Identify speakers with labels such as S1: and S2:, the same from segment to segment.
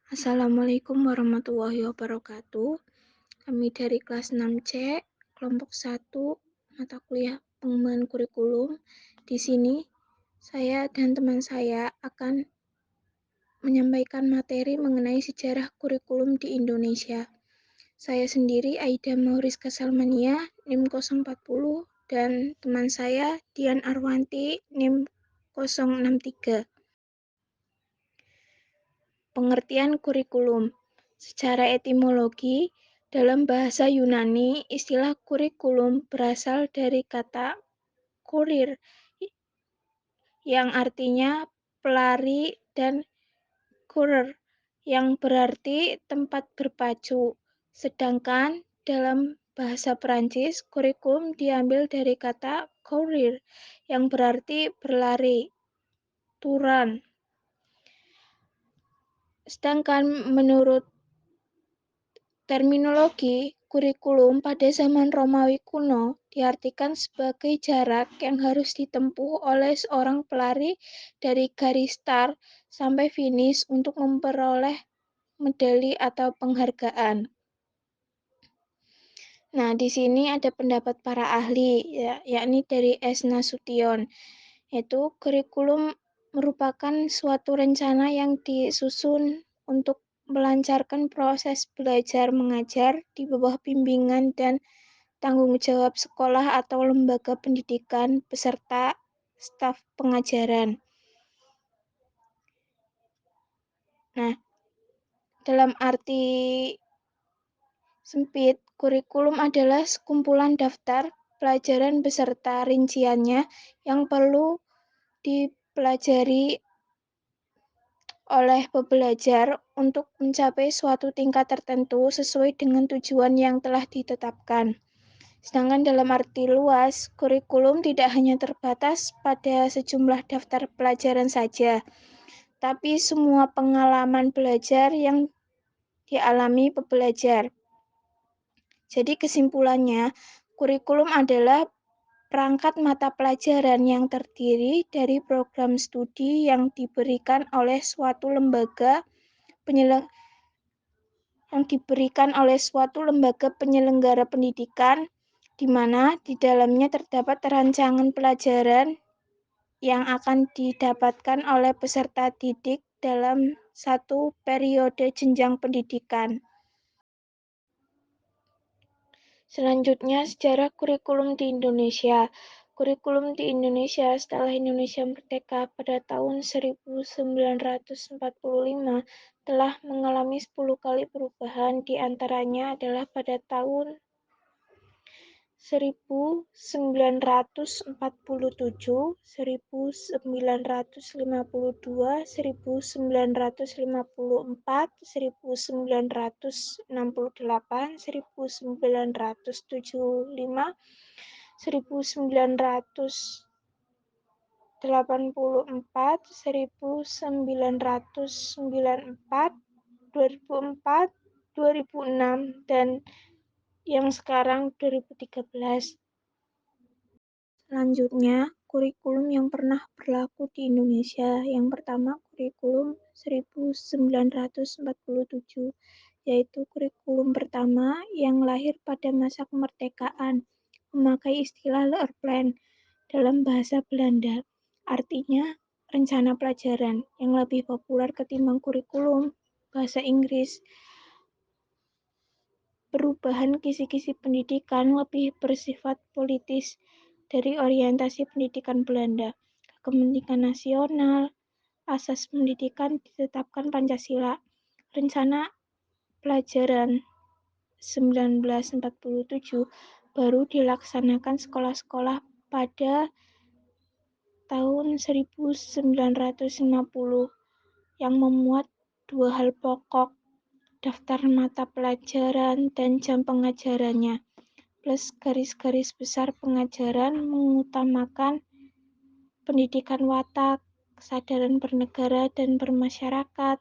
S1: Assalamualaikum warahmatullahi wabarakatuh. Kami dari kelas 6C, kelompok 1, mata kuliah pengembangan kurikulum. Di sini, saya dan teman saya akan menyampaikan materi mengenai sejarah kurikulum di Indonesia. Saya sendiri Aida Mauriska Salmania, NIM 040, dan teman saya Dian Arwanti, NIM 063. Pengertian kurikulum. Secara etimologi, dalam bahasa Yunani, istilah kurikulum berasal dari kata kurir yang artinya pelari dan kurer yang berarti tempat berpacu. Sedangkan dalam bahasa Perancis, kurikulum diambil dari kata courir yang berarti berlari, turan. Sedangkan menurut terminologi kurikulum pada zaman Romawi kuno diartikan sebagai jarak yang harus ditempuh oleh seorang pelari dari garis start sampai finish untuk memperoleh medali atau penghargaan. Nah, di sini ada pendapat para ahli, yakni dari S. Nasution, yaitu kurikulum merupakan suatu rencana yang disusun untuk melancarkan proses belajar mengajar di bawah bimbingan dan tanggung jawab sekolah atau lembaga pendidikan beserta staf pengajaran. Nah, dalam arti sempit, kurikulum adalah sekumpulan daftar pelajaran beserta rinciannya yang perlu dipelajari oleh pembelajar untuk mencapai suatu tingkat tertentu sesuai dengan tujuan yang telah ditetapkan. Sedangkan dalam arti luas, kurikulum tidak hanya terbatas pada sejumlah daftar pelajaran saja, tapi semua pengalaman belajar yang dialami pembelajar. Jadi kesimpulannya, kurikulum adalah perangkat mata pelajaran yang terdiri dari program studi yang diberikan oleh suatu lembaga penyelenggara pendidikan, di mana di dalamnya terdapat rancangan pelajaran yang akan didapatkan oleh peserta didik dalam satu periode jenjang pendidikan. Selanjutnya, sejarah kurikulum di Indonesia. Kurikulum di Indonesia setelah Indonesia merdeka pada tahun 1945 telah mengalami 10 kali perubahan, di antaranya adalah pada tahun 1947, 1952, 1954, 1968, 1975, 1984, 1994, 2004, 2006, dan yang sekarang 2013. Selanjutnya, kurikulum yang pernah berlaku di Indonesia. Yang pertama, kurikulum 1947, yaitu kurikulum pertama yang lahir pada masa kemerdekaan, memakai istilah leerplan dalam bahasa Belanda. Artinya, rencana pelajaran yang lebih populer ketimbang kurikulum bahasa Inggris. Perubahan kisi-kisi pendidikan lebih bersifat politis dari orientasi pendidikan Belanda. Kepentingan nasional, asas pendidikan ditetapkan Pancasila. Rencana pelajaran 1947 baru dilaksanakan sekolah-sekolah pada tahun 1950 yang memuat dua hal pokok, daftar mata pelajaran dan jam pengajarannya, plus garis-garis besar pengajaran mengutamakan pendidikan watak, kesadaran bernegara dan bermasyarakat.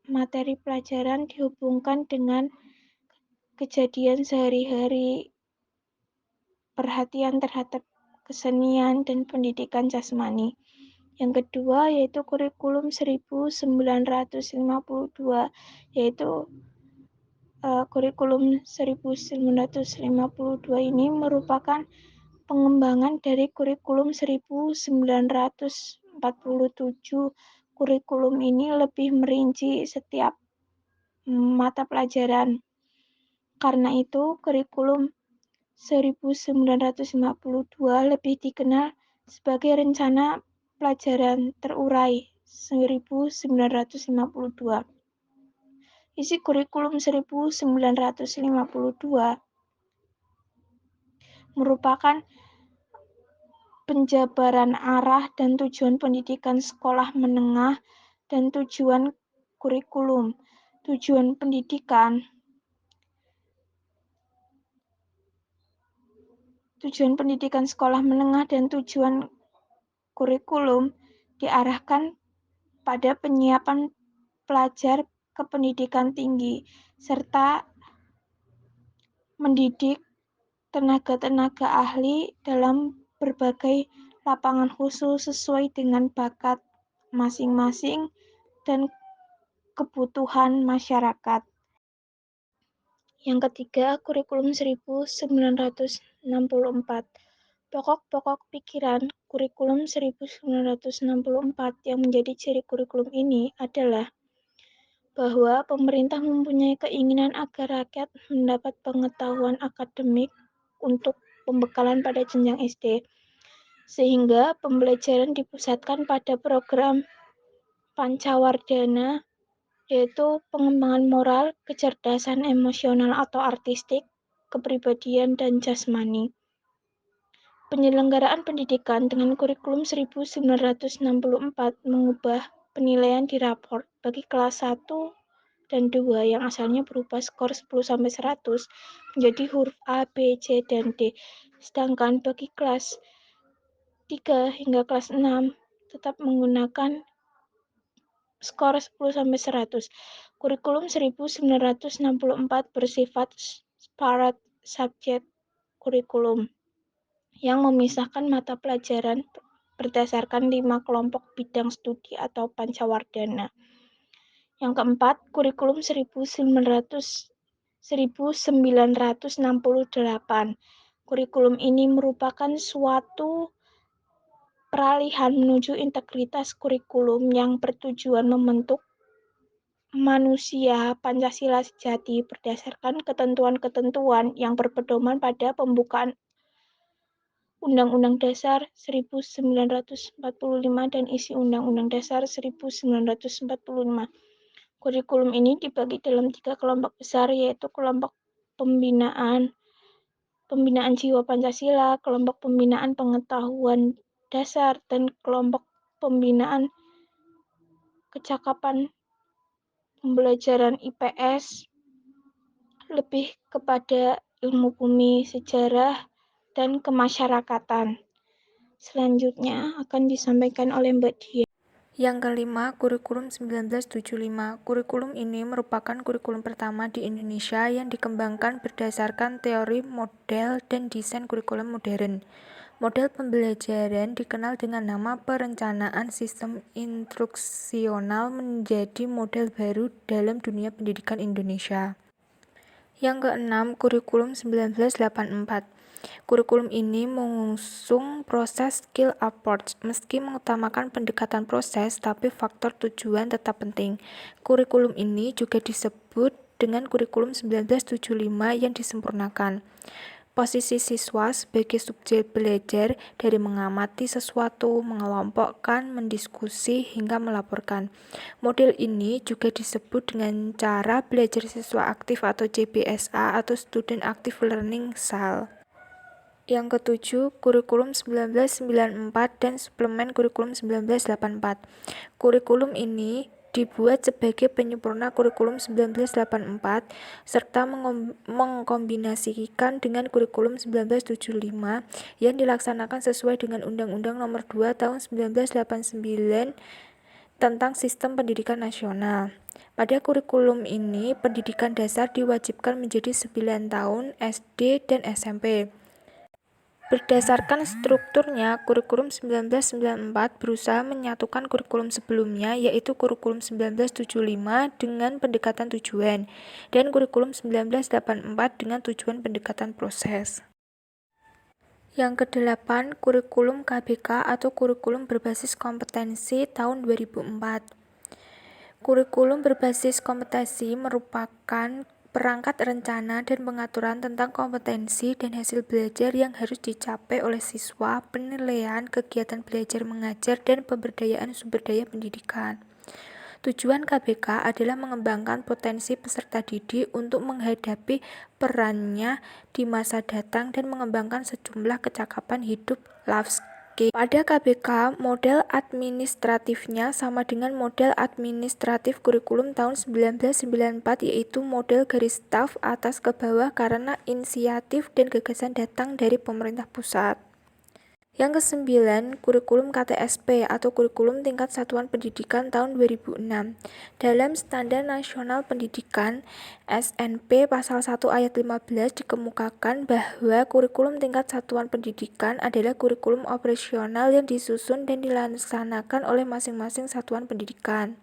S1: Materi pelajaran dihubungkan dengan kejadian sehari-hari, perhatian terhadap kesenian dan pendidikan jasmani. Yang kedua yaitu kurikulum 1952, yaitu kurikulum 1952 ini merupakan pengembangan dari kurikulum 1947. Kurikulum ini lebih merinci setiap mata pelajaran. Karena itu, kurikulum 1952 lebih dikenal sebagai rencana pelajaran terurai 1952. Isi kurikulum 1952 merupakan penjabaran arah dan tujuan pendidikan sekolah menengah dan tujuan kurikulum. Tujuan pendidikan sekolah menengah dan tujuan kurikulum diarahkan pada penyiapan pelajar ke pendidikan tinggi, serta mendidik tenaga-tenaga ahli dalam berbagai lapangan khusus sesuai dengan bakat masing-masing dan kebutuhan masyarakat. Yang ketiga, kurikulum 1964. Pokok-pokok pikiran kurikulum 1964 yang menjadi ciri kurikulum ini adalah bahwa pemerintah mempunyai keinginan agar rakyat mendapat pengetahuan akademik untuk pembekalan pada jenjang SD, sehingga pembelajaran dipusatkan pada program Pancawardhana, yaitu pengembangan moral, kecerdasan emosional atau artistik, kepribadian, dan jasmani. Penyelenggaraan pendidikan dengan kurikulum 1964 mengubah penilaian di raport bagi kelas 1 dan 2 yang asalnya berupa skor 10-100 menjadi huruf A, B, C, dan D. Sedangkan bagi kelas 3 hingga kelas 6 tetap menggunakan skor 10-100. Kurikulum 1964 bersifat separate subject kurikulum yang memisahkan mata pelajaran berdasarkan 5 kelompok bidang studi atau Pancawardhana. Yang keempat, kurikulum 1968. Kurikulum ini merupakan suatu peralihan menuju integritas kurikulum yang bertujuan membentuk manusia Pancasila sejati berdasarkan ketentuan-ketentuan yang berpedoman pada pembukaan Undang-Undang Dasar 1945 dan isi Undang-Undang Dasar 1945. Kurikulum ini dibagi dalam 3 kelompok besar, yaitu kelompok pembinaan jiwa Pancasila, kelompok pembinaan pengetahuan dasar, dan kelompok pembinaan kecakapan pembelajaran IPS, lebih kepada ilmu bumi, sejarah, dan kemasyarakatan. Selanjutnya akan disampaikan oleh Mbak Dia.
S2: Yang kelima, kurikulum 1975. Kurikulum ini merupakan kurikulum pertama di Indonesia yang dikembangkan berdasarkan teori, model, dan desain kurikulum modern. Model pembelajaran dikenal dengan nama perencanaan sistem instruksional menjadi model baru dalam dunia pendidikan Indonesia. Yang keenam, kurikulum 1984. Kurikulum ini mengusung proses skill approach. Meski mengutamakan pendekatan proses, tapi faktor tujuan tetap penting. Kurikulum ini juga disebut dengan kurikulum 1975 yang disempurnakan. Posisi siswa sebagai subjek belajar dari mengamati sesuatu, mengelompokkan, mendiskusi, hingga melaporkan. Model ini juga disebut dengan cara belajar siswa aktif atau CBSA atau Student Active Learning (SAL). Yang ketujuh, kurikulum 1994 dan suplemen kurikulum 1984. Kurikulum ini dibuat sebagai penyempurna kurikulum 1984 serta mengkombinasikan dengan kurikulum 1975 yang dilaksanakan sesuai dengan Undang-Undang Nomor 2 Tahun 1989 tentang Sistem Pendidikan Nasional. Pada kurikulum ini, pendidikan dasar diwajibkan menjadi 9 tahun SD dan SMP. Berdasarkan strukturnya, kurikulum 1994 berusaha menyatukan kurikulum sebelumnya, yaitu kurikulum 1975 dengan pendekatan tujuan, dan kurikulum 1984 dengan tujuan pendekatan proses. Yang kedelapan, kurikulum KBK atau kurikulum berbasis kompetensi tahun 2004. Kurikulum berbasis kompetensi merupakan perangkat rencana dan pengaturan tentang kompetensi dan hasil belajar yang harus dicapai oleh siswa, penilaian kegiatan belajar mengajar, dan pemberdayaan sumber daya pendidikan. Tujuan KBK adalah mengembangkan potensi peserta didik untuk menghadapi perannya di masa datang dan mengembangkan sejumlah kecakapan hidup life skill. Pada KBK, model administratifnya sama dengan model administratif kurikulum tahun 1994, yaitu model garis staf atas ke bawah karena inisiatif dan gagasan datang dari pemerintah pusat. Yang kesembilan, kurikulum KTSP atau kurikulum tingkat satuan pendidikan tahun 2006. Dalam Standar Nasional Pendidikan SNP pasal 1 ayat 15 dikemukakan bahwa kurikulum tingkat satuan pendidikan adalah kurikulum operasional yang disusun dan dilaksanakan oleh masing-masing satuan pendidikan.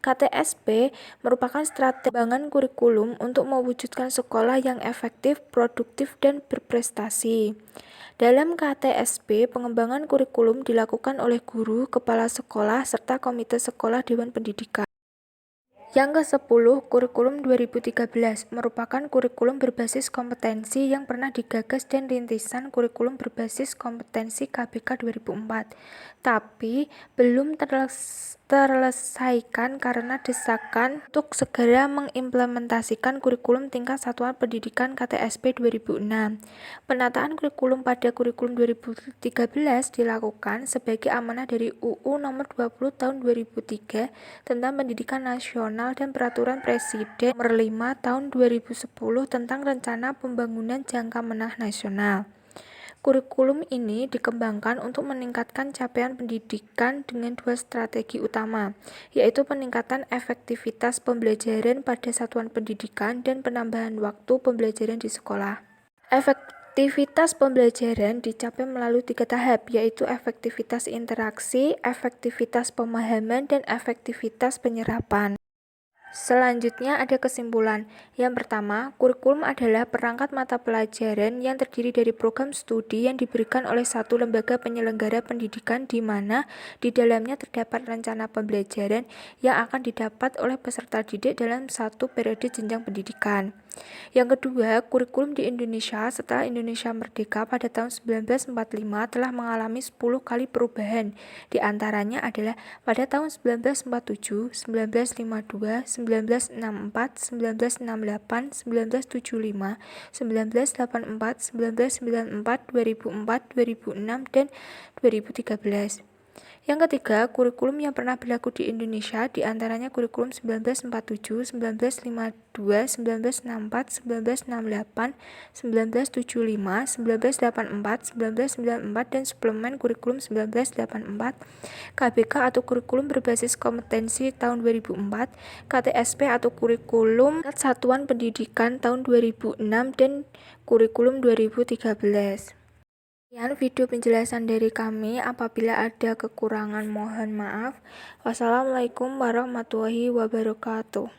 S2: KTSP merupakan strategi pengembangan kurikulum untuk mewujudkan sekolah yang efektif, produktif, dan berprestasi. Dalam KTSP, pengembangan kurikulum dilakukan oleh guru, kepala sekolah, serta komite sekolah Dewan Pendidikan. Yang ke-10, kurikulum 2013 merupakan kurikulum berbasis kompetensi yang pernah digagas dan rintisan kurikulum berbasis kompetensi KBK 2004, tapi belum terselesaikan karena desakan untuk segera mengimplementasikan kurikulum tingkat satuan pendidikan KTSP 2006. Penataan kurikulum pada kurikulum 2013 dilakukan sebagai amanah dari UU Nomor 20 Tahun 2003 tentang Pendidikan Nasional dan Peraturan Presiden Nomor 5 Tahun 2010 tentang Rencana Pembangunan Jangka Menengah Nasional. Kurikulum ini dikembangkan untuk meningkatkan capaian pendidikan dengan dua strategi utama, yaitu peningkatan efektivitas pembelajaran pada satuan pendidikan dan penambahan waktu pembelajaran di sekolah. Efektivitas pembelajaran dicapai melalui 3 tahap, yaitu efektivitas interaksi, efektivitas pemahaman, dan efektivitas penyerapan. Selanjutnya ada kesimpulan. Yang pertama, kurikulum adalah perangkat mata pelajaran yang terdiri dari program studi yang diberikan oleh satu lembaga penyelenggara pendidikan di mana di dalamnya terdapat rencana pembelajaran yang akan didapat oleh peserta didik dalam satu periode jenjang pendidikan. Yang kedua, kurikulum di Indonesia setelah Indonesia merdeka pada tahun 1945 telah mengalami 10 kali perubahan. Di antaranya adalah pada tahun 1947, 1952, 1964, 1968, 1975, 1984, 1994, 2004, 2006, dan 2013. Yang ketiga, kurikulum yang pernah berlaku di Indonesia diantaranya kurikulum 1947, 1952, 1964, 1968, 1975, 1984, 1994, dan suplemen kurikulum 1984, KBK atau kurikulum berbasis kompetensi tahun 2004, KTSP atau kurikulum satuan pendidikan tahun 2006, dan kurikulum 2013. Sekian video penjelasan dari kami. Apabila ada kekurangan mohon maaf. Wassalamualaikum warahmatullahi wabarakatuh.